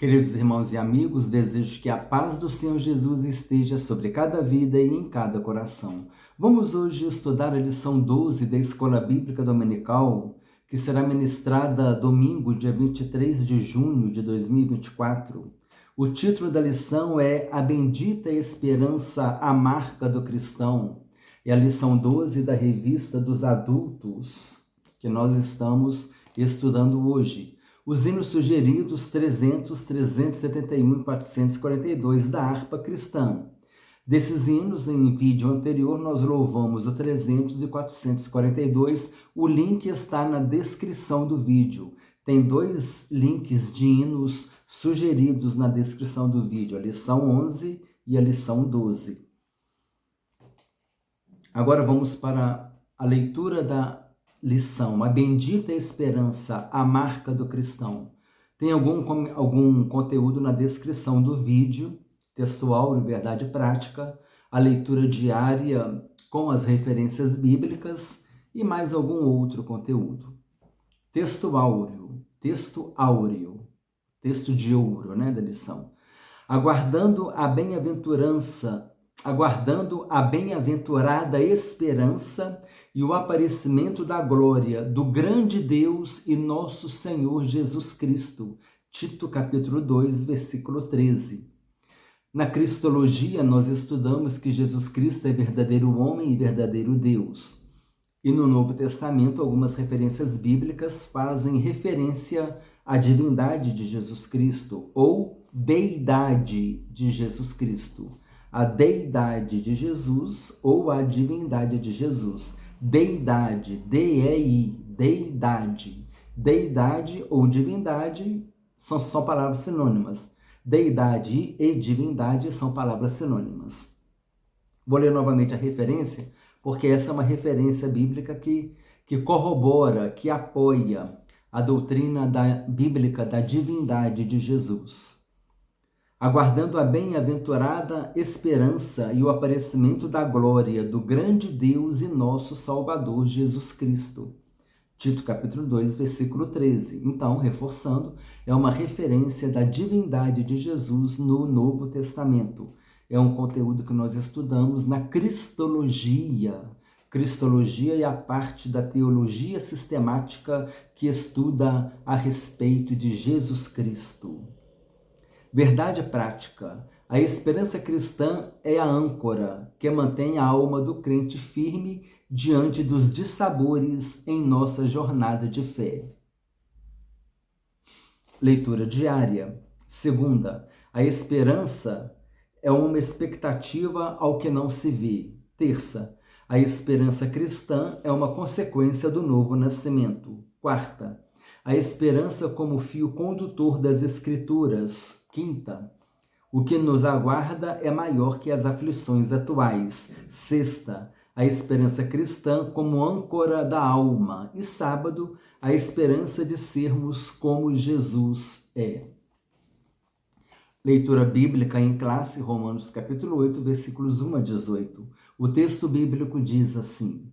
Queridos irmãos e amigos, desejo que a paz do Senhor Jesus esteja sobre cada vida e em cada coração. Vamos hoje estudar a lição 12 da Escola Bíblica Dominical, que será ministrada domingo, dia 23 de junho de 2024. O título da lição é A Bendita Esperança, a Marca do Cristão. É a lição 12 da Revista dos Adultos, que nós estamos estudando hoje. Os hinos sugeridos 300, 371 e 442 da harpa cristã. Desses hinos, em vídeo anterior, nós louvamos o 300 e 442. O link está na descrição do vídeo. Tem dois links de hinos sugeridos na descrição do vídeo, a lição 11 e a lição 12. Agora vamos para a leitura da lição, a bendita esperança, a marca do cristão. Tem algum conteúdo na descrição do vídeo, textual e verdade prática, a leitura diária com as referências bíblicas e mais algum outro conteúdo. Texto áureo, texto de ouro, da lição. Aguardando a bem-aventurada esperança e o aparecimento da glória do grande Deus e nosso Senhor Jesus Cristo. Tito capítulo 2, versículo 13. Na Cristologia, nós estudamos que Jesus Cristo é verdadeiro homem e verdadeiro Deus. E no Novo Testamento, algumas referências bíblicas fazem referência à divindade de Jesus Cristo ou deidade de Jesus Cristo. A deidade de Jesus ou a divindade de Jesus. Deidade, D-E-I, deidade. Deidade ou divindade são palavras sinônimas. Deidade e divindade são palavras sinônimas. Vou ler novamente a referência, porque essa é uma referência bíblica que corrobora, que apoia a doutrina bíblica da divindade de Jesus. Aguardando a bem-aventurada esperança e o aparecimento da glória do grande Deus e nosso Salvador Jesus Cristo. Tito capítulo 2, versículo 13. Então, reforçando, é uma referência da divindade de Jesus no Novo Testamento. É um conteúdo que nós estudamos na Cristologia. Cristologia é a parte da teologia sistemática que estuda a respeito de Jesus Cristo. Verdade prática. A esperança cristã é a âncora que mantém a alma do crente firme diante dos dissabores em nossa jornada de fé. Leitura diária. Segunda, a esperança é uma expectativa ao que não se vê. Terça, a esperança cristã é uma consequência do novo nascimento. Quarta, a esperança como fio condutor das Escrituras. Quinta, o que nos aguarda é maior que as aflições atuais. Sexta, a esperança cristã como âncora da alma. E sábado, a esperança de sermos como Jesus é. Leitura bíblica em classe, Romanos capítulo 8, versículos 1 a 18. O texto bíblico diz assim: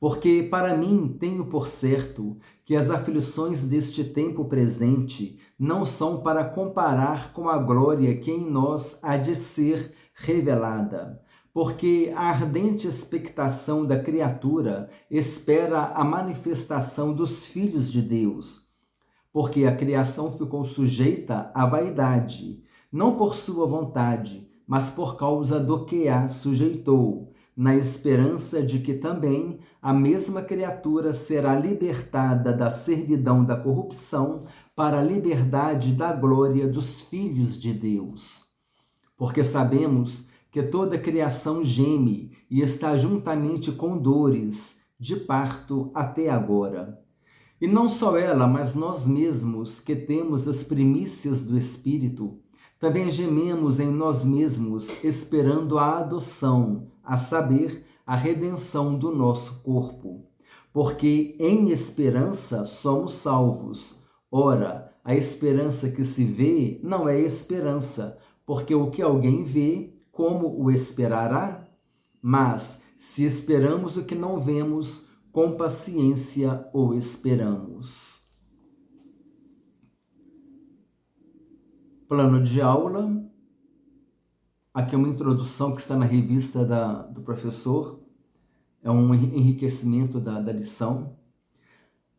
Porque para mim tenho por certo que as aflições deste tempo presente não são para comparar com a glória que em nós há de ser revelada. Porque a ardente expectação da criatura espera a manifestação dos filhos de Deus. Porque a criação ficou sujeita à vaidade, não por sua vontade, mas por causa do que a sujeitou, na esperança de que também a mesma criatura será libertada da servidão da corrupção para a liberdade da glória dos filhos de Deus. Porque sabemos que toda a criação geme e está juntamente com dores de parto até agora. E não só ela, mas nós mesmos, que temos as primícias do Espírito, também gememos em nós mesmos, esperando a adoção, a saber, a redenção do nosso corpo. Porque em esperança somos salvos. Ora, a esperança que se vê não é esperança, porque o que alguém vê, como o esperará? Mas, se esperamos o que não vemos, com paciência o esperamos. plano de aula. Aqui é uma introdução que está na revista do professor, é um enriquecimento da lição.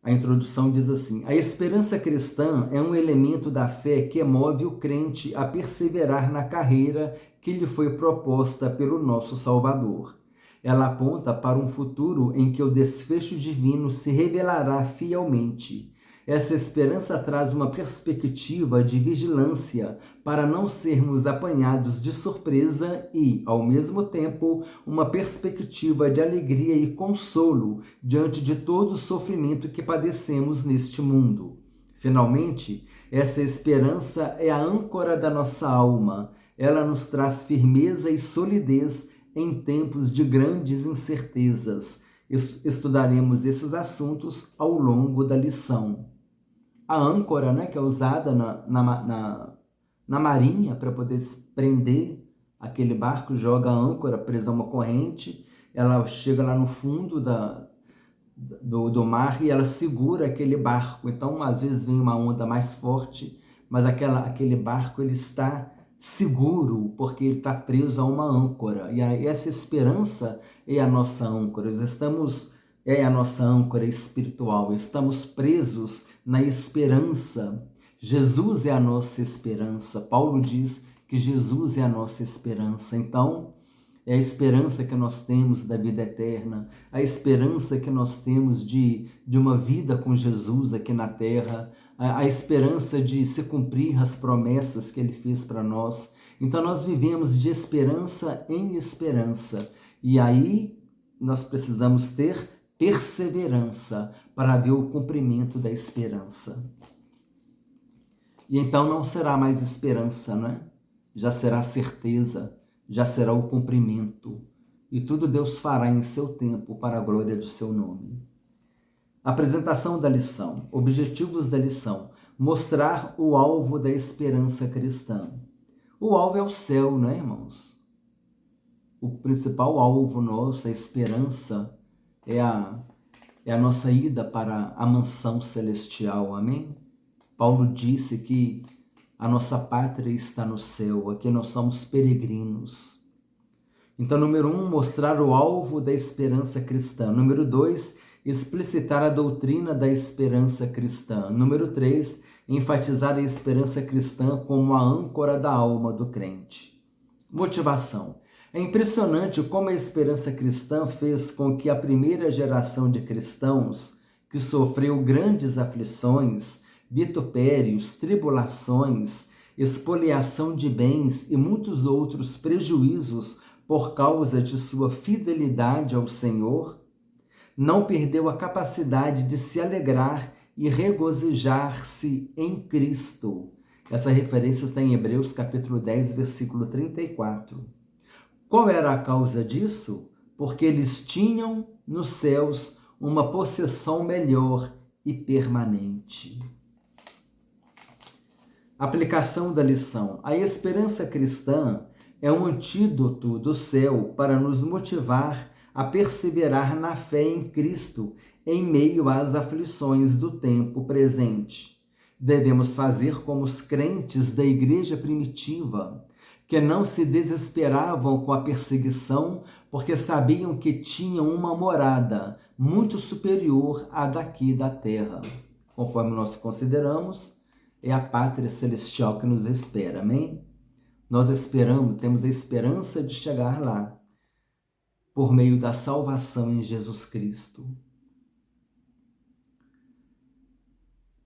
A introdução diz assim: a esperança cristã é um elemento da fé que move o crente a perseverar na carreira que lhe foi proposta pelo nosso Salvador. Ela aponta para um futuro em que o desfecho divino se revelará fielmente. Essa esperança traz uma perspectiva de vigilância para não sermos apanhados de surpresa e, ao mesmo tempo, uma perspectiva de alegria e consolo diante de todo o sofrimento que padecemos neste mundo. Finalmente, essa esperança é a âncora da nossa alma. Ela nos traz firmeza e solidez em tempos de grandes incertezas. Estudaremos esses assuntos ao longo da lição. A âncora, né, que é usada na marinha para poder prender aquele barco, joga a âncora presa a uma corrente, ela chega lá no fundo do mar e ela segura aquele barco. Então, às vezes vem uma onda mais forte, mas aquele barco ele está seguro porque ele está preso a uma âncora. E essa esperança é a nossa âncora. É a nossa âncora espiritual. Estamos presos na esperança. Jesus é a nossa esperança. Paulo diz que Jesus é a nossa esperança. Então, é a esperança que nós temos da vida eterna, a esperança que nós temos de uma vida com Jesus aqui na terra, a esperança de se cumprir as promessas que Ele fez para nós. Então, nós vivemos de esperança em esperança. E aí, nós precisamos ter perseverança para ver o cumprimento da esperança. E então não será mais esperança, né? Já será certeza, já será o cumprimento. E tudo Deus fará em seu tempo para a glória do seu nome. Apresentação da lição. Objetivos da lição. Mostrar o alvo da esperança cristã. O alvo é o céu, né, irmãos? O principal alvo nosso, a esperança, é a nossa ida para a mansão celestial, amém? Paulo disse que a nossa pátria está no céu, aqui nós somos peregrinos. Então, número 1, mostrar o alvo da esperança cristã. Número 2, explicitar a doutrina da esperança cristã. Número 3, enfatizar a esperança cristã como a âncora da alma do crente. Motivação. É impressionante como a esperança cristã fez com que a primeira geração de cristãos, que sofreu grandes aflições, vitupérios, tribulações, expoliação de bens e muitos outros prejuízos por causa de sua fidelidade ao Senhor, não perdeu a capacidade de se alegrar e regozijar-se em Cristo. Essa referência está em Hebreus capítulo 10, versículo 34. Qual era a causa disso? Porque eles tinham nos céus uma possessão melhor e permanente. Aplicação da lição. A esperança cristã é um antídoto do céu para nos motivar a perseverar na fé em Cristo em meio às aflições do tempo presente. Devemos fazer como os crentes da igreja primitiva, que não se desesperavam com a perseguição, porque sabiam que tinham uma morada muito superior à daqui da terra. Conforme nós consideramos, é a pátria celestial que nos espera, amém? Nós esperamos, temos a esperança de chegar lá, por meio da salvação em Jesus Cristo.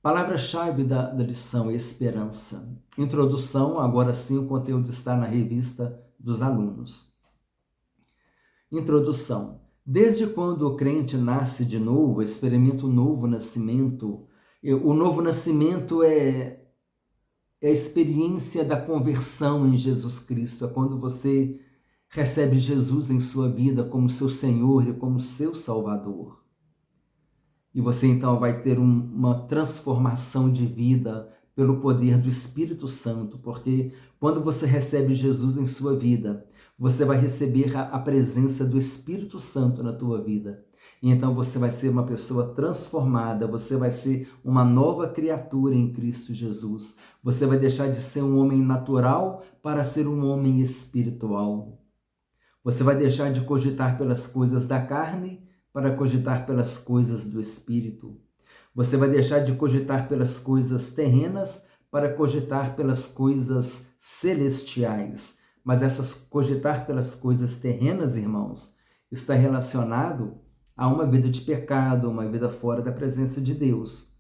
Palavra-chave da lição é esperança. Introdução, agora sim o conteúdo está na revista dos alunos. Introdução. Desde quando o crente nasce de novo, experimenta um novo nascimento. O novo nascimento é a experiência da conversão em Jesus Cristo. É quando você recebe Jesus em sua vida como seu Senhor e como seu Salvador. E você então vai ter uma transformação de vida pelo poder do Espírito Santo, porque quando você recebe Jesus em sua vida, você vai receber a presença do Espírito Santo na tua vida. E então você vai ser uma pessoa transformada, você vai ser uma nova criatura em Cristo Jesus. Você vai deixar de ser um homem natural para ser um homem espiritual. Você vai deixar de cogitar pelas coisas da carne para cogitar pelas coisas do Espírito. Você vai deixar de cogitar pelas coisas terrenas para cogitar pelas coisas celestiais. Mas essas cogitar pelas coisas terrenas, irmãos, está relacionado a uma vida de pecado, uma vida fora da presença de Deus,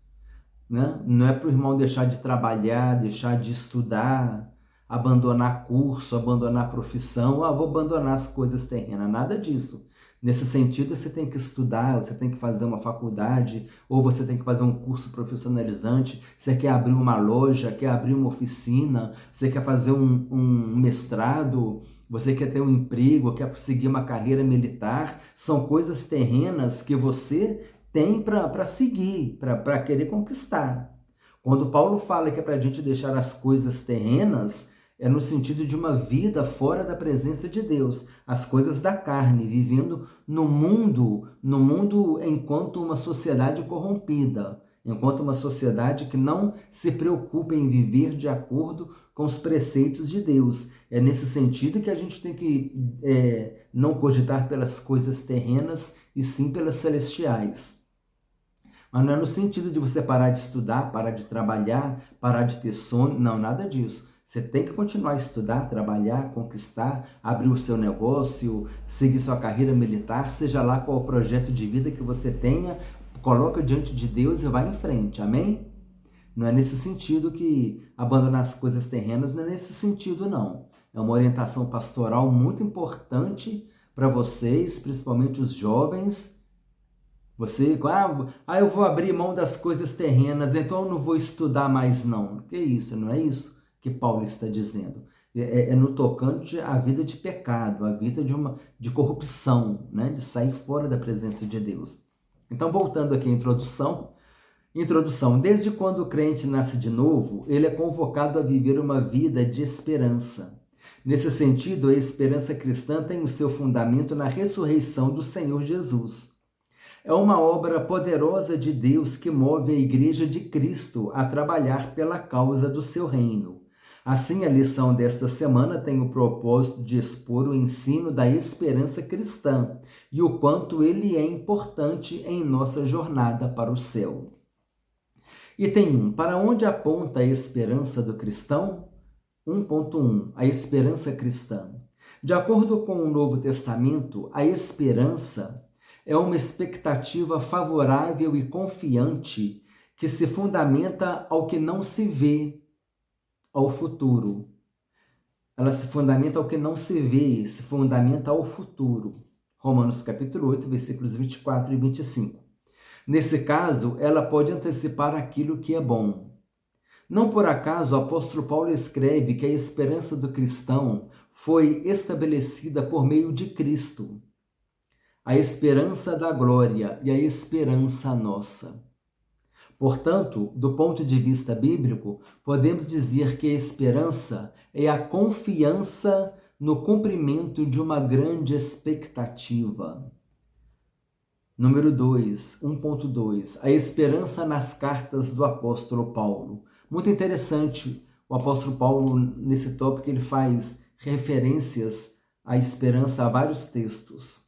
né? Não é para o irmão deixar de trabalhar, deixar de estudar, abandonar curso, abandonar profissão, vou abandonar as coisas terrenas, nada disso. Nesse sentido, você tem que estudar, você tem que fazer uma faculdade, ou você tem que fazer um curso profissionalizante, você quer abrir uma loja, quer abrir uma oficina, você quer fazer um mestrado, você quer ter um emprego, quer seguir uma carreira militar, são coisas terrenas que você tem para seguir, para querer conquistar. Quando Paulo fala que é para a gente deixar as coisas terrenas, é no sentido de uma vida fora da presença de Deus, as coisas da carne, vivendo no mundo enquanto uma sociedade corrompida, enquanto uma sociedade que não se preocupa em viver de acordo com os preceitos de Deus. É nesse sentido que a gente tem que não cogitar pelas coisas terrenas e sim pelas celestiais. Mas não é no sentido de você parar de estudar, parar de trabalhar, parar de ter sono, não, nada disso. Você tem que continuar a estudar, trabalhar, conquistar, abrir o seu negócio, seguir sua carreira militar, seja lá qual o projeto de vida que você tenha, coloca diante de Deus e vai em frente, amém? Não é nesse sentido que abandonar as coisas terrenas, não é nesse sentido, não. É uma orientação pastoral muito importante para vocês, principalmente os jovens. Você, eu vou abrir mão das coisas terrenas, então eu não vou estudar mais, não. Que isso, não é isso que Paulo está dizendo. É no tocante à vida de pecado, à vida de corrupção, né? De sair fora da presença de Deus. Então, voltando aqui à introdução, desde quando o crente nasce de novo, ele é convocado a viver uma vida de esperança. Nesse sentido, a esperança cristã tem o seu fundamento na ressurreição do Senhor Jesus. É uma obra poderosa de Deus que move a Igreja de Cristo a trabalhar pela causa do seu reino. Assim, a lição desta semana tem o propósito de expor o ensino da esperança cristã e o quanto ele é importante em nossa jornada para o céu. Item 1. Para onde aponta a esperança do cristão? 1.1. A esperança cristã. De acordo com o Novo Testamento, a esperança é uma expectativa favorável e confiante que se fundamenta ao que não se vê, ao futuro. Ela se fundamenta ao que não se vê, se fundamenta ao futuro. Romanos capítulo 8, versículos 24 e 25. Nesse caso, ela pode antecipar aquilo que é bom. Não por acaso o apóstolo Paulo escreve que a esperança do cristão foi estabelecida por meio de Cristo. A esperança da glória e a esperança nossa. Portanto, do ponto de vista bíblico, podemos dizer que a esperança é a confiança no cumprimento de uma grande expectativa. Número 2, 1.2, a esperança nas cartas do apóstolo Paulo. Muito interessante, o apóstolo Paulo, nesse tópico, ele faz referências à esperança a vários textos.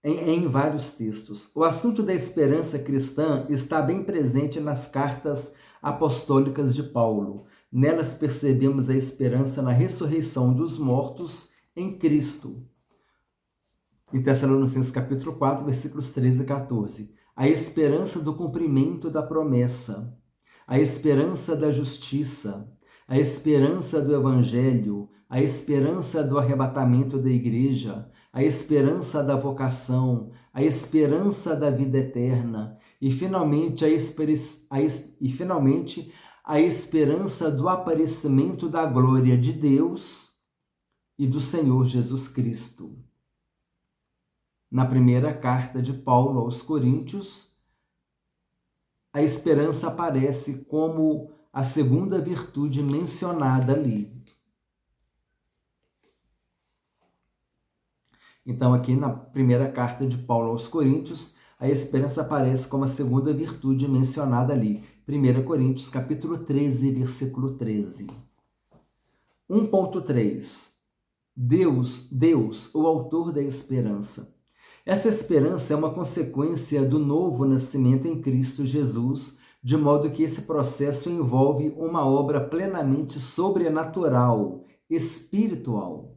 Em vários textos. O assunto da esperança cristã está bem presente nas cartas apostólicas de Paulo. Nelas percebemos a esperança na ressurreição dos mortos em Cristo. Em Tessalonicenses capítulo 4, versículos 13 e 14. A esperança do cumprimento da promessa, a esperança da justiça, a esperança do evangelho, a esperança do arrebatamento da igreja, a esperança da vocação, a esperança da vida eterna e, finalmente, a esperança do aparecimento da glória de Deus e do Senhor Jesus Cristo. Na primeira carta de Paulo aos Coríntios, a esperança aparece como a segunda virtude mencionada ali. Então, aqui na primeira carta de Paulo aos Coríntios, a esperança aparece como a segunda virtude mencionada ali. 1 Coríntios, capítulo 13, versículo 13. 1.3. Deus, o autor da esperança. Essa esperança é uma consequência do novo nascimento em Cristo Jesus, de modo que esse processo envolve uma obra plenamente sobrenatural, espiritual.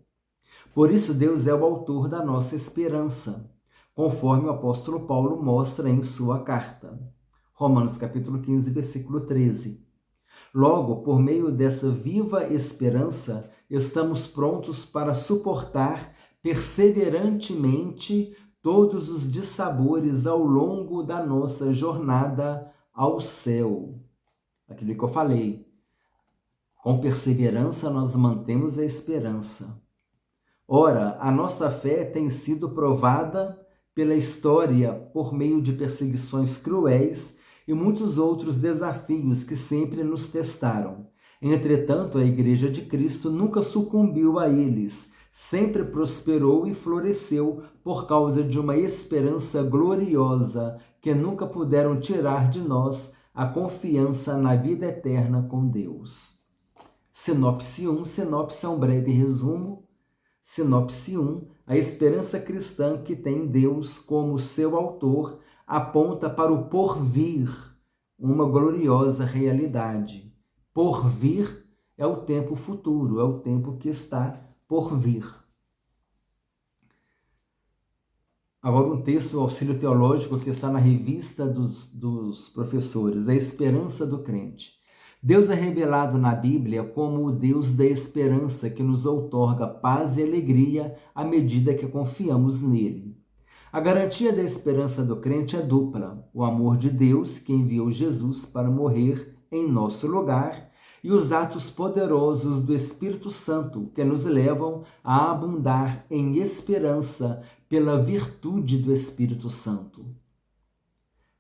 Por isso, Deus é o autor da nossa esperança, conforme o apóstolo Paulo mostra em sua carta. Romanos capítulo 15, versículo 13. Logo, por meio dessa viva esperança, estamos prontos para suportar perseverantemente todos os dissabores ao longo da nossa jornada ao céu. Aquilo que eu falei. Com perseverança nós mantemos a esperança. Ora, a nossa fé tem sido provada pela história por meio de perseguições cruéis e muitos outros desafios que sempre nos testaram. Entretanto, a Igreja de Cristo nunca sucumbiu a eles, sempre prosperou e floresceu por causa de uma esperança gloriosa que nunca puderam tirar de nós a confiança na vida eterna com Deus. Sinopse 1, sinopse é um breve resumo. Sinopse 1, a esperança cristã que tem Deus como seu autor aponta para o porvir, uma gloriosa realidade. Porvir é o tempo futuro, é o tempo que está por vir. Agora um texto, o auxílio teológico, que está na revista dos professores, A Esperança do Crente. Deus é revelado na Bíblia como o Deus da esperança que nos outorga paz e alegria à medida que confiamos nele. A garantia da esperança do crente é dupla: o amor de Deus, que enviou Jesus para morrer em nosso lugar, e os atos poderosos do Espírito Santo, que nos levam a abundar em esperança pela virtude do Espírito Santo.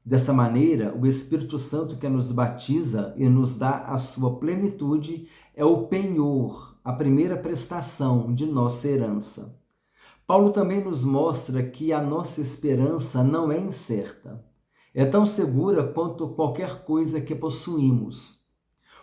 Dessa maneira, o Espírito Santo que nos batiza e nos dá a sua plenitude é o penhor, a primeira prestação de nossa herança. Paulo também nos mostra que a nossa esperança não é incerta. É tão segura quanto qualquer coisa que possuímos.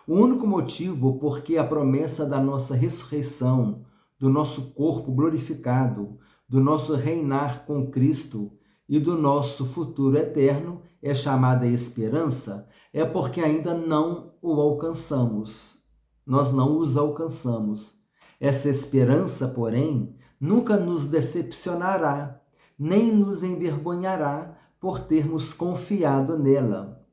O único motivo por que a promessa da nossa ressurreição, do nosso corpo glorificado, do nosso reinar com Cristo e do nosso futuro eterno é chamada esperança, é porque ainda não o alcançamos. Nós não os alcançamos. Essa esperança, porém, nunca nos decepcionará, nem nos envergonhará por termos confiado nela,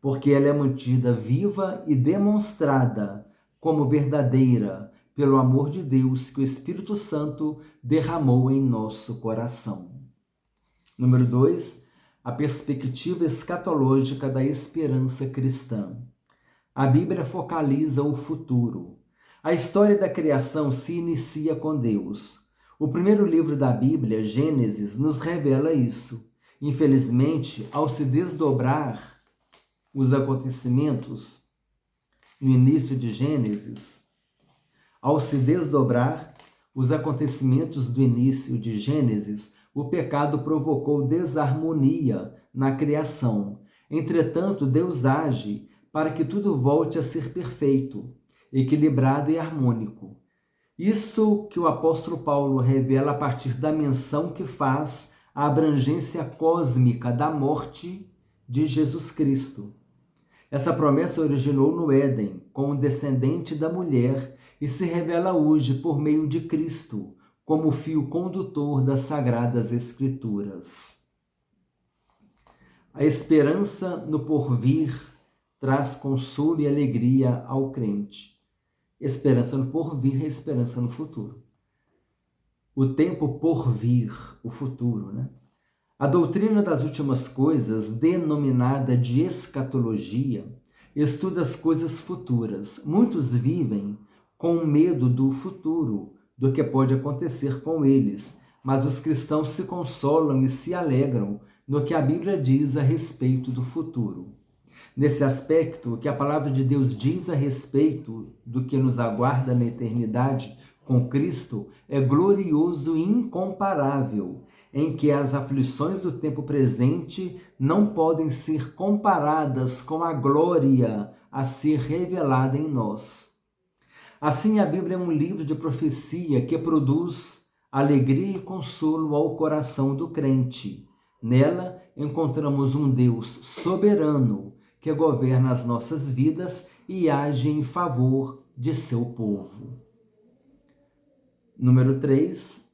porque ela é mantida viva e demonstrada como verdadeira pelo amor de Deus que o Espírito Santo derramou em nosso coração. Número 2, a perspectiva escatológica da esperança cristã. A Bíblia focaliza o futuro. A história da criação se inicia com Deus. O primeiro livro da Bíblia, Gênesis, nos revela isso. Infelizmente, ao se desdobrar os acontecimentos no início de Gênesis, ao se desdobrar os acontecimentos do início de Gênesis, o pecado provocou desarmonia na criação. Entretanto, Deus age para que tudo volte a ser perfeito, equilibrado e harmônico. Isso que o apóstolo Paulo revela a partir da menção que faz à abrangência cósmica da morte de Jesus Cristo. Essa promessa originou no Éden, com o descendente da mulher, e se revela hoje por meio de Cristo, como fio condutor das Sagradas Escrituras. A esperança no porvir traz consolo e alegria ao crente. Esperança no porvir é esperança no futuro. O tempo por vir, o futuro, né? A doutrina das últimas coisas, denominada de escatologia, estuda as coisas futuras. Muitos vivem com medo do futuro, do que pode acontecer com eles, mas os cristãos se consolam e se alegram no que a Bíblia diz a respeito do futuro. Nesse aspecto, o que a palavra de Deus diz a respeito do que nos aguarda na eternidade, com Cristo é glorioso e incomparável, em que as aflições do tempo presente não podem ser comparadas com a glória a ser revelada em nós. Assim, a Bíblia é um livro de profecia que produz alegria e consolo ao coração do crente. Nela, encontramos um Deus soberano que governa as nossas vidas e age em favor de seu povo. Número 3.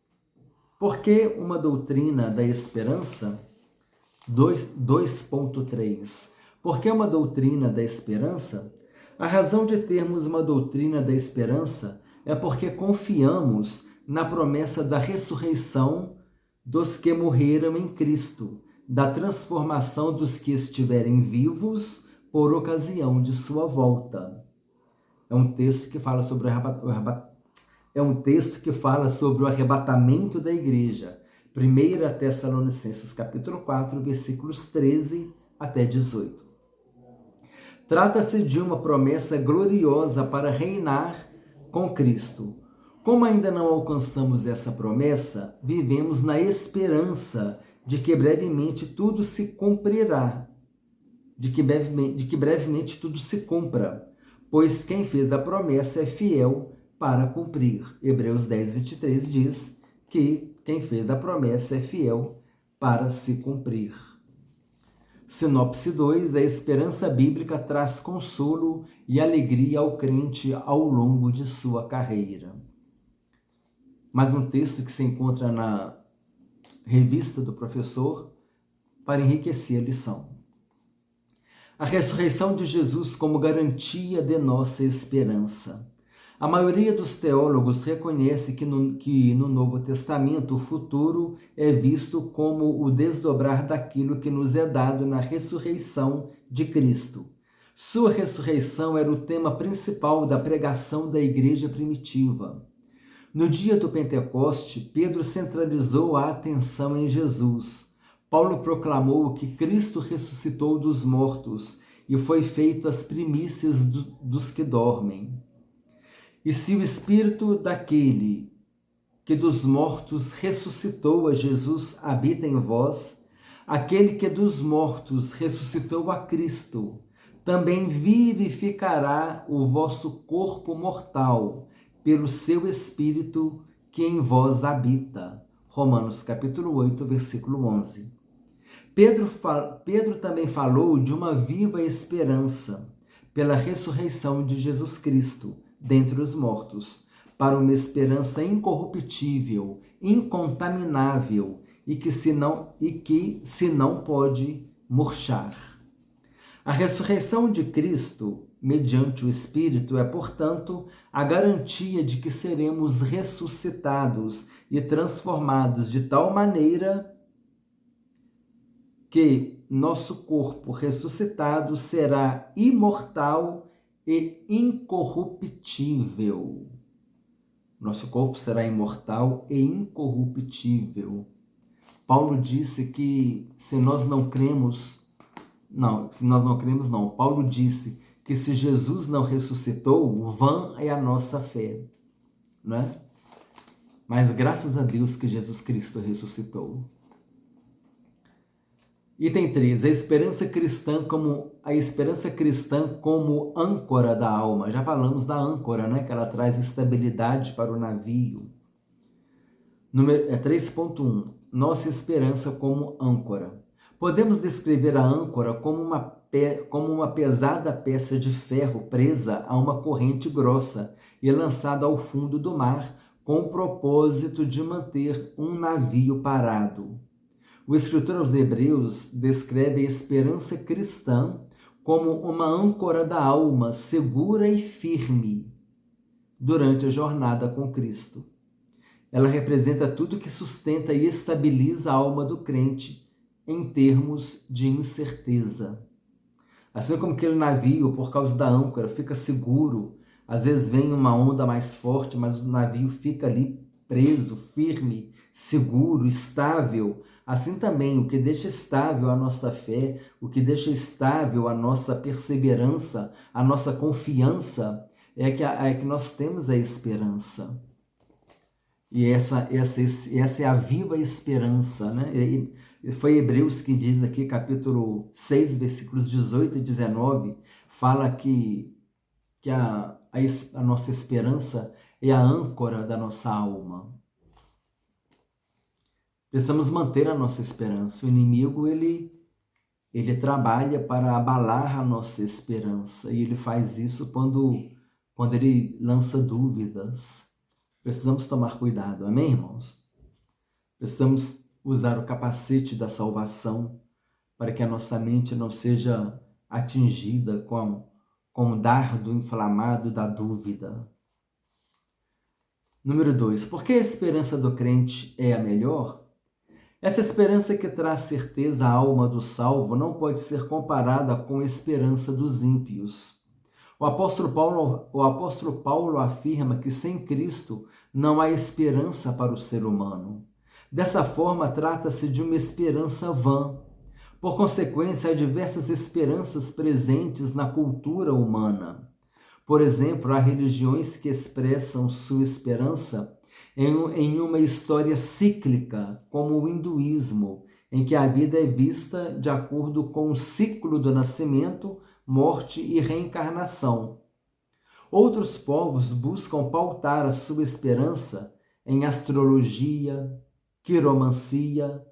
Por que uma doutrina da esperança? 2.3. Por que uma doutrina da esperança? A razão de termos uma doutrina da esperança é porque confiamos na promessa da ressurreição dos que morreram em Cristo, da transformação dos que estiverem vivos por ocasião de sua volta. É um texto que fala sobre o arrebatamento da igreja. 1 Tessalonicenses capítulo 4, versículos 13 até 18. Trata-se de uma promessa gloriosa para reinar com Cristo. Como ainda não alcançamos essa promessa, vivemos na esperança de que brevemente tudo se cumprirá, de que brevemente tudo se cumpra, pois quem fez a promessa é fiel para cumprir. Hebreus 10, 23 diz que quem fez a promessa é fiel para se cumprir. Sinopse 2, a esperança bíblica traz consolo e alegria ao crente ao longo de sua carreira. Mais um texto que se encontra na revista do professor para enriquecer a lição. A ressurreição de Jesus como garantia de nossa esperança. A maioria dos teólogos reconhece que no Novo Testamento o futuro é visto como o desdobrar daquilo que nos é dado na ressurreição de Cristo. Sua ressurreição era o tema principal da pregação da igreja primitiva. No dia do Pentecoste, Pedro centralizou a atenção em Jesus. Paulo proclamou que Cristo ressuscitou dos mortos e foi feito as primícias dos que dormem. E se o Espírito daquele que dos mortos ressuscitou a Jesus habita em vós, aquele que dos mortos ressuscitou a Cristo, também vivificará o vosso corpo mortal pelo seu Espírito que em vós habita. Romanos capítulo 8, versículo 11. Pedro também falou de uma viva esperança pela ressurreição de Jesus Cristo dentre os mortos, para uma esperança incorruptível, incontaminável e que se não pode murchar. A ressurreição de Cristo, mediante o Espírito, é, portanto, a garantia de que seremos ressuscitados e transformados de tal maneira que nosso corpo ressuscitado será imortal e incorruptível. Nosso corpo será imortal e incorruptível. Paulo disse que Paulo disse que se Jesus não ressuscitou, vã é a nossa fé, né? Mas graças a Deus que Jesus Cristo ressuscitou. Item 3, a esperança cristã como âncora da alma. Já falamos da âncora, né? Que ela traz estabilidade para o navio. 3.1, nossa esperança como âncora. Podemos descrever a âncora como uma pesada peça de ferro presa a uma corrente grossa e lançada ao fundo do mar com o propósito de manter um navio parado. O escritor aos Hebreus descreve a esperança cristã como uma âncora da alma segura e firme durante a jornada com Cristo. Ela representa tudo que sustenta e estabiliza a alma do crente em termos de incerteza. Assim como aquele navio, por causa da âncora, fica seguro, às vezes vem uma onda mais forte, mas o navio fica ali preso, firme, seguro, estável. Assim também, o que deixa estável a nossa fé, o que deixa estável a nossa perseverança, a nossa confiança, é que nós temos a esperança. E essa é a viva esperança, né? E foi Hebreus que diz aqui, capítulo 6, versículos 18 e 19, fala que a nossa esperança é a âncora da nossa alma. Precisamos manter a nossa esperança. O inimigo, ele trabalha para abalar a nossa esperança. E ele faz isso quando ele lança dúvidas. Precisamos tomar cuidado, amém, irmãos? Precisamos usar o capacete da salvação para que a nossa mente não seja atingida com o dardo inflamado da dúvida. Número 2. Por que a esperança do crente é a melhor? Essa esperança que traz certeza à alma do salvo não pode ser comparada com a esperança dos ímpios. O apóstolo Paulo afirma que sem Cristo não há esperança para o ser humano. Dessa forma, trata-se de uma esperança vã. Por consequência, há diversas esperanças presentes na cultura humana. Por exemplo, há religiões que expressam sua esperança em uma história cíclica, como o hinduísmo, em que a vida é vista de acordo com o ciclo do nascimento, morte e reencarnação. Outros povos buscam pautar a sua esperança em astrologia, quiromancia,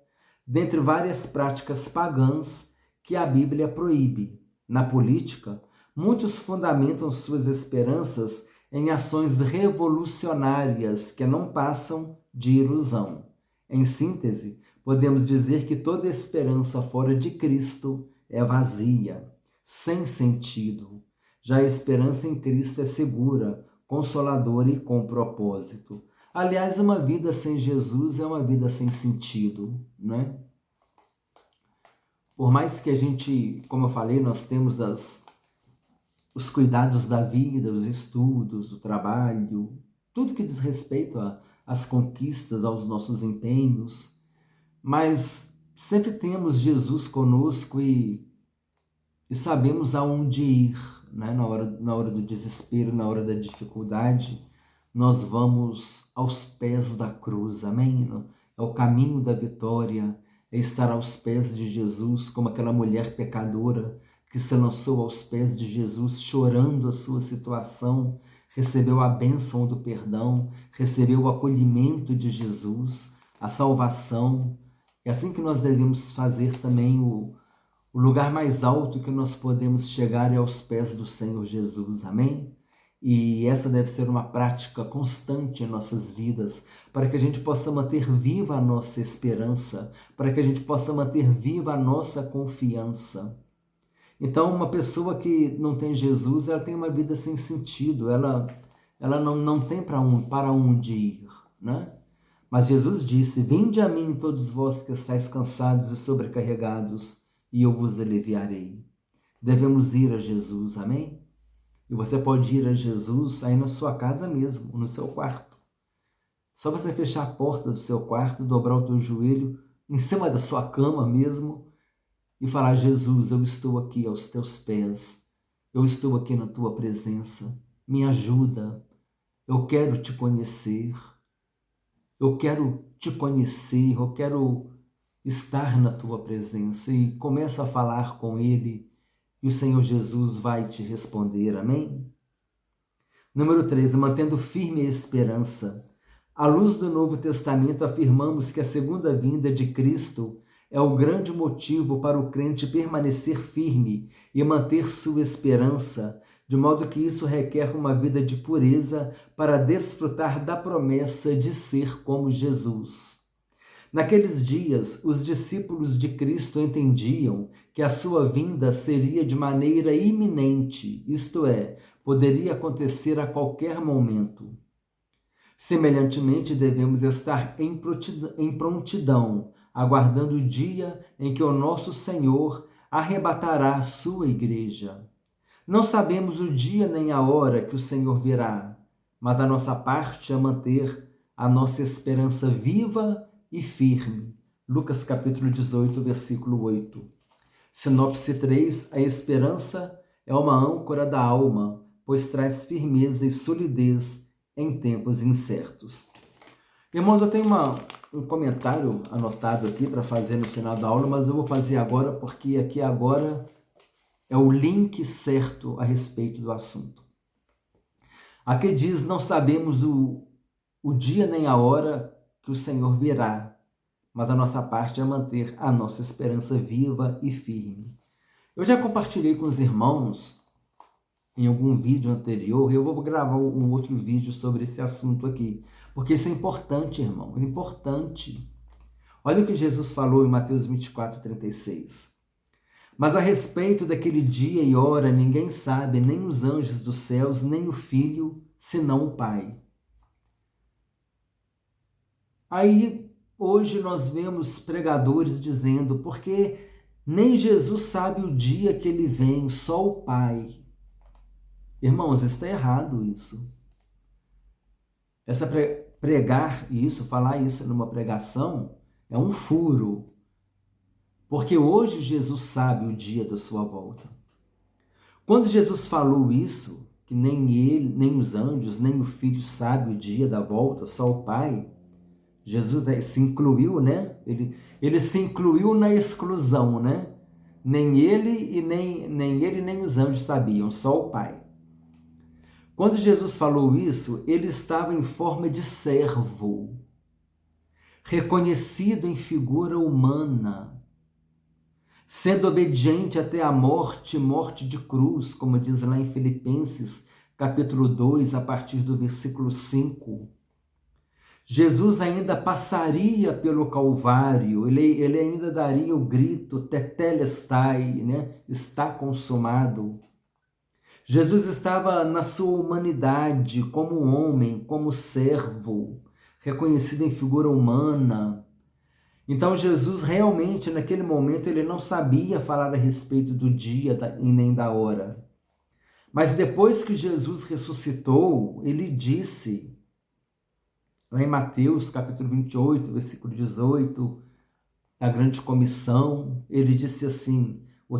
dentre várias práticas pagãs que a Bíblia proíbe. Na política, muitos fundamentam suas esperanças em ações revolucionárias que não passam de ilusão. Em síntese, podemos dizer que toda esperança fora de Cristo é vazia, sem sentido. Já a esperança em Cristo é segura, consoladora e com propósito. Aliás, uma vida sem Jesus é uma vida sem sentido, não é? Por mais que a gente, como eu falei, nós temos os cuidados da vida, os estudos, o trabalho, tudo que diz respeito às conquistas, aos nossos empenhos, mas sempre temos Jesus conosco e sabemos aonde ir, né? Na hora do desespero, na hora da dificuldade, nós vamos aos pés da cruz, amém? É o caminho da vitória, é estar aos pés de Jesus, como aquela mulher pecadora que se lançou aos pés de Jesus, chorando a sua situação, recebeu a bênção do perdão, recebeu o acolhimento de Jesus, a salvação. É assim que nós devemos fazer também. O lugar mais alto que nós podemos chegar é aos pés do Senhor Jesus, amém? E essa deve ser uma prática constante em nossas vidas, para que a gente possa manter viva a nossa esperança, para que a gente possa manter viva a nossa confiança. Então, uma pessoa que não tem Jesus, ela tem uma vida sem sentido, ela não tem para onde ir, né? Mas Jesus disse: vinde a mim todos vós que estáis cansados e sobrecarregados, e eu vos aliviarei. Devemos ir a Jesus, amém? E você pode ir a Jesus aí na sua casa mesmo, no seu quarto. Só você fechar a porta do seu quarto, dobrar o teu joelho em cima da sua cama mesmo e falar: Jesus, eu estou aqui aos teus pés, eu estou aqui na tua presença, me ajuda, eu quero te conhecer, eu quero estar na tua presença. E começa a falar com ele e o Senhor Jesus vai te responder, amém? Número 13, mantendo firme a esperança. À luz do Novo Testamento, afirmamos que a segunda vinda de Cristo é o grande motivo para o crente permanecer firme e manter sua esperança, de modo que isso requer uma vida de pureza para desfrutar da promessa de ser como Jesus. Naqueles dias, os discípulos de Cristo entendiam que a sua vinda seria de maneira iminente, isto é, poderia acontecer a qualquer momento. Semelhantemente, devemos estar em prontidão, aguardando o dia em que o nosso Senhor arrebatará a sua igreja. Não sabemos o dia nem a hora que o Senhor virá, mas a nossa parte é manter a nossa esperança viva e firme. Lucas capítulo 18, versículo 8. Sinopse 3, a esperança é uma âncora da alma, pois traz firmeza e solidez em tempos incertos. Irmãos, eu tenho um comentário anotado aqui para fazer no final da aula, mas eu vou fazer agora porque aqui agora é o link certo a respeito do assunto. Aqui diz, não sabemos o dia nem a hora que o Senhor virá, mas a nossa parte é manter a nossa esperança viva e firme. Eu já compartilhei com os irmãos em algum vídeo anterior, eu vou gravar um outro vídeo sobre esse assunto aqui, porque isso é importante, irmão, é importante. Olha o que Jesus falou em Mateus 24:36. Mas a respeito daquele dia e hora, ninguém sabe, nem os anjos dos céus, nem o Filho, senão o Pai. Aí, hoje nós vemos pregadores dizendo, porque nem Jesus sabe o dia que ele vem, só o Pai. Irmãos, está errado isso. Pregar isso, falar isso numa pregação, é um furo. Porque hoje Jesus sabe o dia da sua volta. Quando Jesus falou isso, que nem ele, nem os anjos, nem o Filho sabe o dia da volta, só o Pai, Jesus se incluiu, né? Ele se incluiu na exclusão, né? Nem ele nem os anjos sabiam, só o Pai. Quando Jesus falou isso, ele estava em forma de servo, reconhecido em figura humana, sendo obediente até a morte, morte de cruz, como diz lá em Filipenses, capítulo 2, a partir do versículo 5. Jesus ainda passaria pelo Calvário, ele ainda daria o grito, tetelestai, né? Está consumado. Jesus estava na sua humanidade, como homem, como servo, reconhecido em figura humana. Então Jesus realmente, naquele momento, ele não sabia falar a respeito do dia e nem da hora. Mas depois que Jesus ressuscitou, ele disse, lá em Mateus, capítulo 28, versículo 18, da grande comissão, ele disse assim, o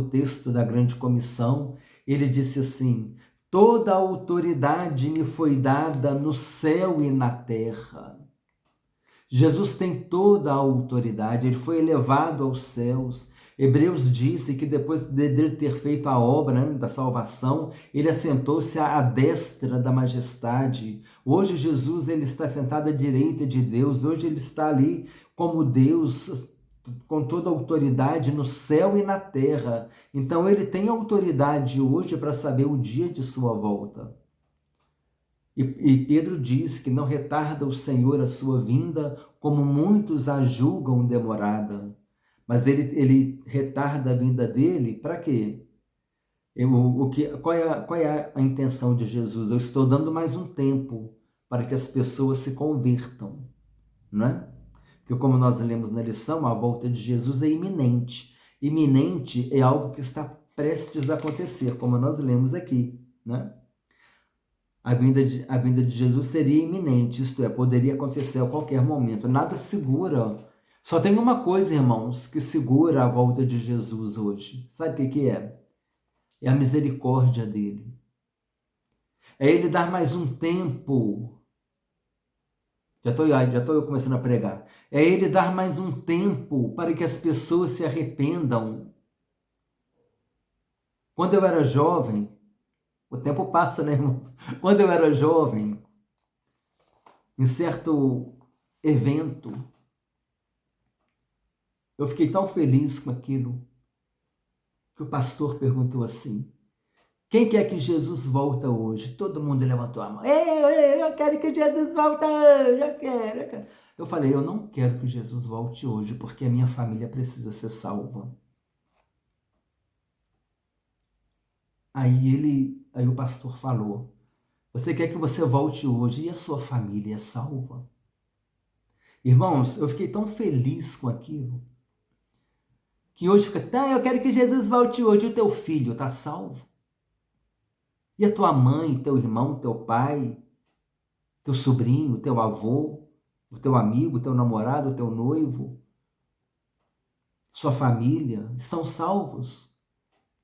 texto da grande comissão, ele disse assim, toda a autoridade me foi dada no céu e na terra. Jesus tem toda a autoridade, ele foi elevado aos céus. Hebreus disse que depois de ele ter feito a obra, né, da salvação, ele assentou-se à destra da majestade. Hoje Jesus ele está sentado à direita de Deus, hoje ele está ali como Deus, com toda a autoridade no céu e na terra. Então ele tem autoridade hoje para saber o dia de sua volta. E Pedro diz que não retarda o Senhor a sua vinda, como muitos a julgam demorada. Mas ele retarda a vinda dele para quê? Qual é a intenção de Jesus? Eu estou dando mais um tempo para que as pessoas se convertam, não é? Porque como nós lemos na lição, a volta de Jesus é iminente. Iminente é algo que está prestes a acontecer, como nós lemos aqui, né? A vinda de Jesus seria iminente, isto é, poderia acontecer a qualquer momento. Nada segura. Só tem uma coisa, irmãos, que segura a volta de Jesus hoje. Sabe o que é? É a misericórdia dele. É ele dar mais um tempo. Já estou eu começando a pregar. É ele dar mais um tempo para que as pessoas se arrependam. Quando eu era jovem, o tempo passa, né, irmãos? Quando eu era jovem, em certo evento, eu fiquei tão feliz com aquilo que o pastor perguntou assim, quem quer que Jesus volta hoje? Todo mundo levantou a mão. Eu quero que Jesus volte hoje, eu quero. Eu falei, eu não quero que Jesus volte hoje, porque a minha família precisa ser salva. Aí o pastor falou, você quer que você volte hoje e a sua família é salva? Irmãos, eu fiquei tão feliz com aquilo, que hoje fica, eu quero que Jesus volte hoje, e o teu filho está salvo? E a tua mãe, teu irmão, teu pai, teu sobrinho, teu avô, o teu amigo, teu namorado, o teu noivo, sua família, estão salvos?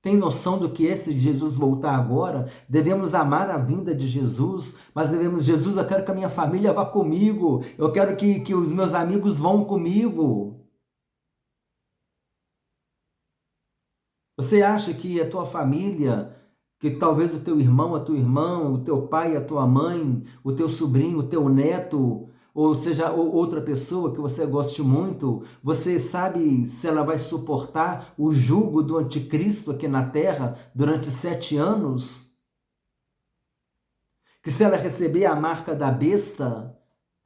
Tem noção do que é se Jesus voltar agora? Devemos amar a vinda de Jesus, mas devemos, Jesus, eu quero que a minha família vá comigo, eu quero que os meus amigos vão comigo. Você acha que a tua família, que talvez o teu irmão, a tua irmã, o teu pai, a tua mãe, o teu sobrinho, o teu neto, ou seja, outra pessoa que você goste muito, você sabe se ela vai suportar o jugo do anticristo aqui na terra durante 7 anos? Que se ela receber a marca da besta,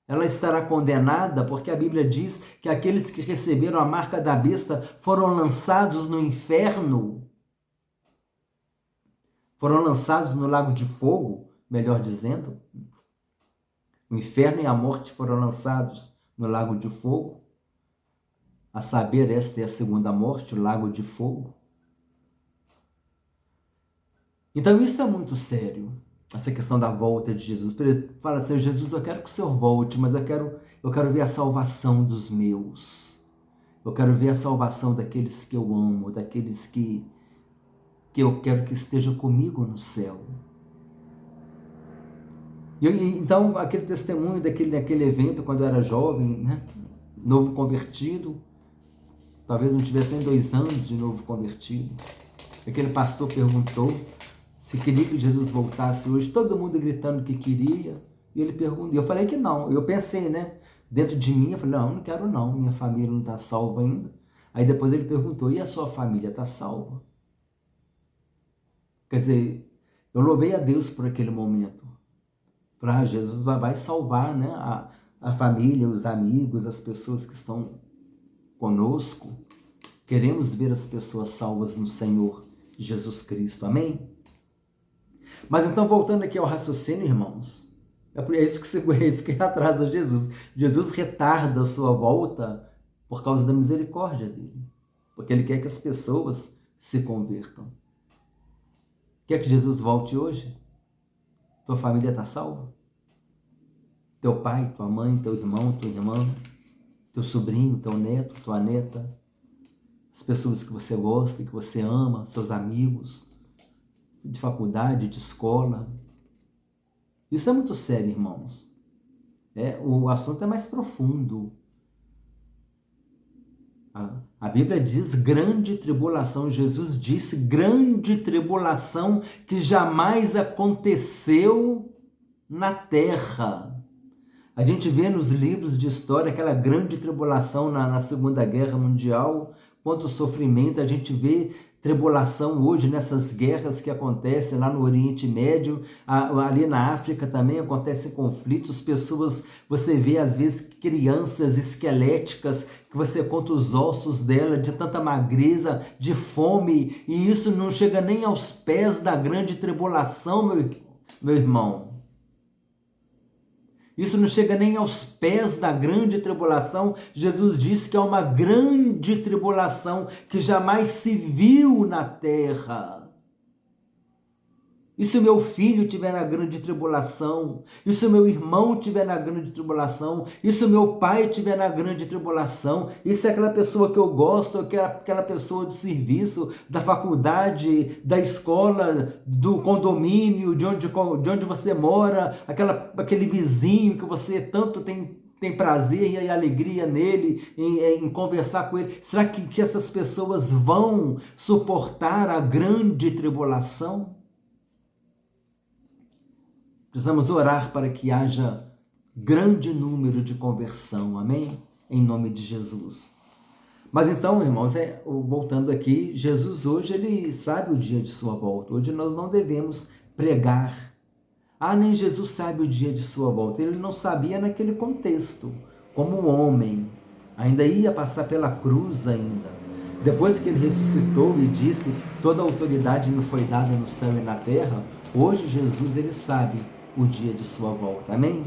ela estará condenada, porque a Bíblia diz que aqueles que receberam a marca da besta foram lançados no inferno, foram lançados no lago de fogo, melhor dizendo. O inferno e a morte foram lançados no lago de fogo. A saber, esta é a segunda morte, o lago de fogo. Então isso é muito sério, essa questão da volta de Jesus. Ele fala assim, Jesus, eu quero que o Senhor volte, mas eu quero ver a salvação dos meus. Eu quero ver a salvação daqueles que eu amo, daqueles que eu quero que estejam comigo no céu. Então, aquele testemunho daquele evento, quando eu era jovem, né? Novo convertido, talvez não tivesse nem 2 anos de novo convertido, aquele pastor perguntou se queria que Jesus voltasse hoje, todo mundo gritando que queria, e ele perguntou, eu falei que não, eu pensei, né, dentro de mim, eu falei, não quero não, minha família não está salva ainda. Aí depois ele perguntou, e a sua família está salva? Quer dizer, eu louvei a Deus por aquele momento. Para Jesus vai salvar, né, a família, os amigos, as pessoas que estão conosco. Queremos ver as pessoas salvas no Senhor Jesus Cristo, amém? Mas então, voltando aqui ao raciocínio, irmãos, é isso que atrasa Jesus. Jesus retarda a sua volta por causa da misericórdia dele, porque ele quer que as pessoas se convertam. Quer que Jesus volte hoje? Tua família está salva? Teu pai, tua mãe, teu irmão, tua irmã, teu sobrinho, teu neto, tua neta, as pessoas que você gosta, que você ama, seus amigos, de faculdade, de escola. Isso é muito sério, irmãos. O assunto é mais profundo. A Bíblia diz grande tribulação. Jesus disse grande tribulação que jamais aconteceu na terra. A gente vê nos livros de história aquela grande tribulação na Segunda Guerra Mundial, quanto sofrimento. A gente vê tribulação hoje nessas guerras que acontecem lá no Oriente Médio, ali na África também acontecem conflitos, pessoas, você vê às vezes crianças esqueléticas, que você conta os ossos dela, de tanta magreza, de fome, e isso não chega nem aos pés da grande tribulação, meu irmão. Isso não chega nem aos pés da grande tribulação. Jesus disse que é uma grande tribulação que jamais se viu na terra. E se o meu filho estiver na grande tribulação? E se o meu irmão estiver na grande tribulação? E se o meu pai estiver na grande tribulação? E se aquela pessoa que eu gosto, aquela pessoa do serviço, da faculdade, da escola, do condomínio, de onde você mora, aquele vizinho que você tanto tem prazer e alegria nele, em conversar com ele, será que essas pessoas vão suportar a grande tribulação? Precisamos orar para que haja grande número de conversão, amém? Em nome de Jesus. Mas então, irmãos, voltando aqui, Jesus hoje, ele sabe o dia de sua volta. Hoje nós não devemos pregar. Nem Jesus sabe o dia de sua volta. Ele não sabia naquele contexto, como um homem. Ainda ia passar pela cruz ainda. Depois que ele ressuscitou e disse, toda a autoridade me foi dada no céu e na terra, hoje Jesus, ele sabe o dia de sua volta, amém?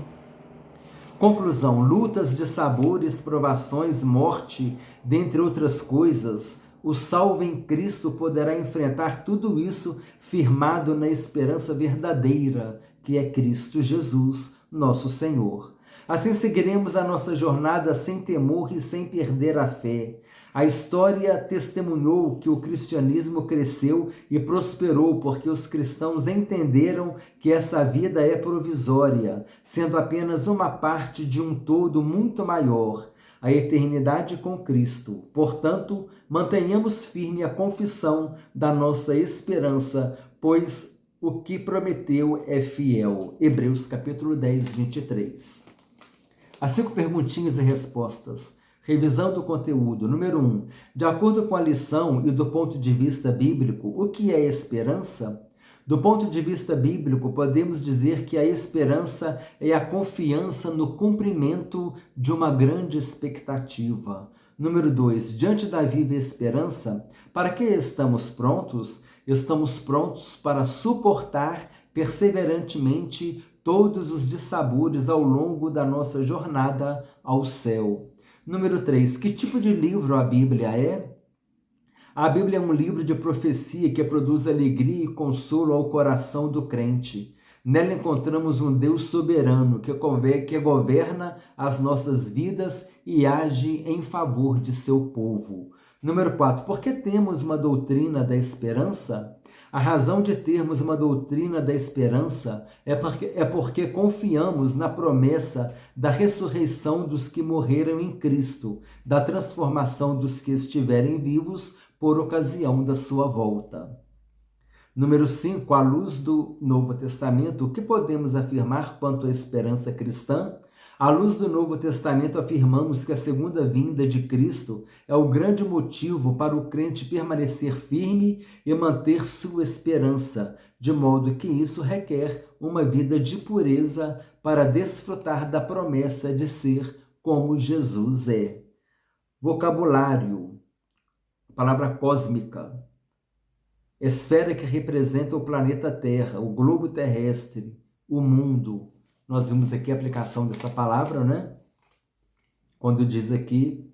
Conclusão, lutas de sabores, provações, morte, dentre outras coisas, o salvo em Cristo poderá enfrentar tudo isso firmado na esperança verdadeira, que é Cristo Jesus, nosso Senhor. Assim seguiremos a nossa jornada sem temor e sem perder a fé. A história testemunhou que o cristianismo cresceu e prosperou porque os cristãos entenderam que essa vida é provisória, sendo apenas uma parte de um todo muito maior, a eternidade com Cristo. Portanto, mantenhamos firme a confissão da nossa esperança, pois o que prometeu é fiel. Hebreus capítulo 10, 23. As 5 perguntinhas e respostas. Revisando o conteúdo. Número 1. De acordo com a lição e do ponto de vista bíblico, o que é esperança? Do ponto de vista bíblico, podemos dizer que a esperança é a confiança no cumprimento de uma grande expectativa. Número 2. Diante da viva esperança, para que estamos prontos? Estamos prontos para suportar perseverantemente todos os dissabores ao longo da nossa jornada ao céu. Número 3. Que tipo de livro a Bíblia é? A Bíblia é um livro de profecia que produz alegria e consolo ao coração do crente. Nela encontramos um Deus soberano que governa as nossas vidas e age em favor de seu povo. Número 4. Por que temos uma doutrina da esperança? A razão de termos uma doutrina da esperança é porque confiamos na promessa da ressurreição dos que morreram em Cristo, da transformação dos que estiverem vivos por ocasião da sua volta. Número 5. À luz do Novo Testamento, o que podemos afirmar quanto à esperança cristã? À luz do Novo Testamento, afirmamos que a segunda vinda de Cristo é o grande motivo para o crente permanecer firme e manter sua esperança, de modo que isso requer uma vida de pureza para desfrutar da promessa de ser como Jesus é. Vocabulário. Palavra cósmica. Esfera que representa o planeta Terra, o globo terrestre, o mundo. Nós vimos aqui a aplicação dessa palavra, né? Quando diz aqui,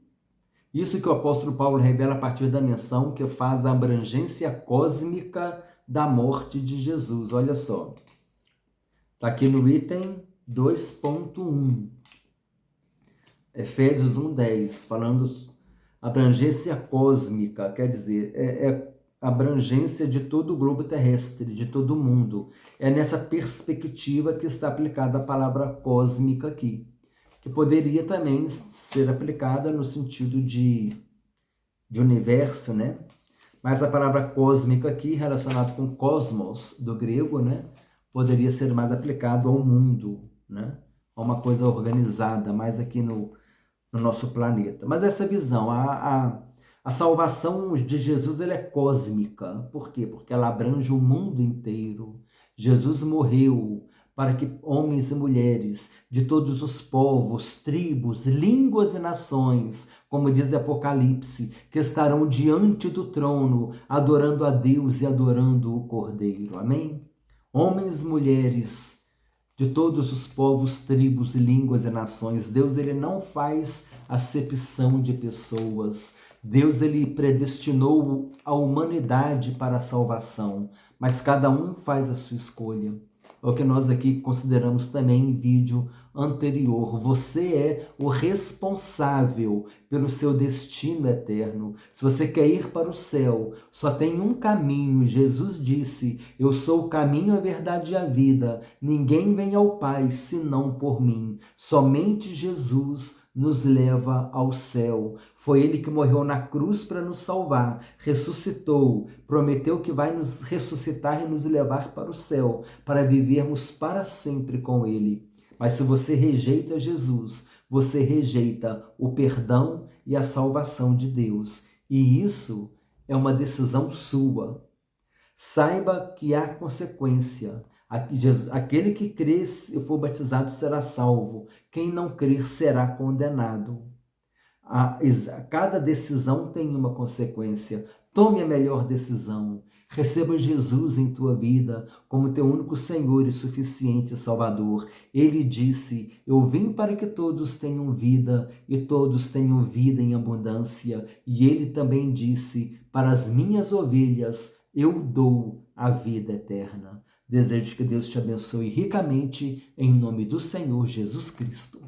isso que o apóstolo Paulo revela a partir da menção que faz a abrangência cósmica da morte de Jesus. Olha só. Está aqui no item 2.1. Efésios 1:10, falando abrangência cósmica, quer dizer, abrangência de todo o globo terrestre, de todo o mundo. É nessa perspectiva que está aplicada a palavra cósmica aqui, que poderia também ser aplicada no sentido de universo, né? Mas a palavra cósmica aqui, relacionado com cosmos, do grego, né? Poderia ser mais aplicado ao mundo, né? A uma coisa organizada, mais aqui no nosso planeta. Mas essa visão, a salvação de Jesus, ela é cósmica. Por quê? Porque ela abrange o mundo inteiro. Jesus morreu para que homens e mulheres de todos os povos, tribos, línguas e nações, como diz Apocalipse, que estarão diante do trono, adorando a Deus e adorando o Cordeiro. Amém? Homens e mulheres de todos os povos, tribos, línguas e nações. Deus, ele não faz acepção de pessoas. Deus, ele predestinou a humanidade para a salvação, mas cada um faz a sua escolha. É o que nós aqui consideramos também em vídeo anterior. Você é o responsável pelo seu destino eterno. Se você quer ir para o céu, só tem um caminho. Jesus disse, eu sou o caminho, a verdade e a vida. Ninguém vem ao Pai senão por mim. Somente Jesus nos leva ao céu. Foi ele que morreu na cruz para nos salvar, ressuscitou, prometeu que vai nos ressuscitar e nos levar para o céu, para vivermos para sempre com ele. Mas se você rejeita Jesus, você rejeita o perdão e a salvação de Deus. E isso é uma decisão sua. Saiba que há consequência. Aquele que crer e for batizado será salvo. Quem não crer será condenado. Cada decisão tem uma consequência. Tome a melhor decisão. Receba Jesus em tua vida como teu único Senhor e suficiente Salvador. Ele disse, eu vim para que todos tenham vida e todos tenham vida em abundância. E ele também disse, para as minhas ovelhas eu dou a vida eterna. Desejo que Deus te abençoe ricamente, em nome do Senhor Jesus Cristo.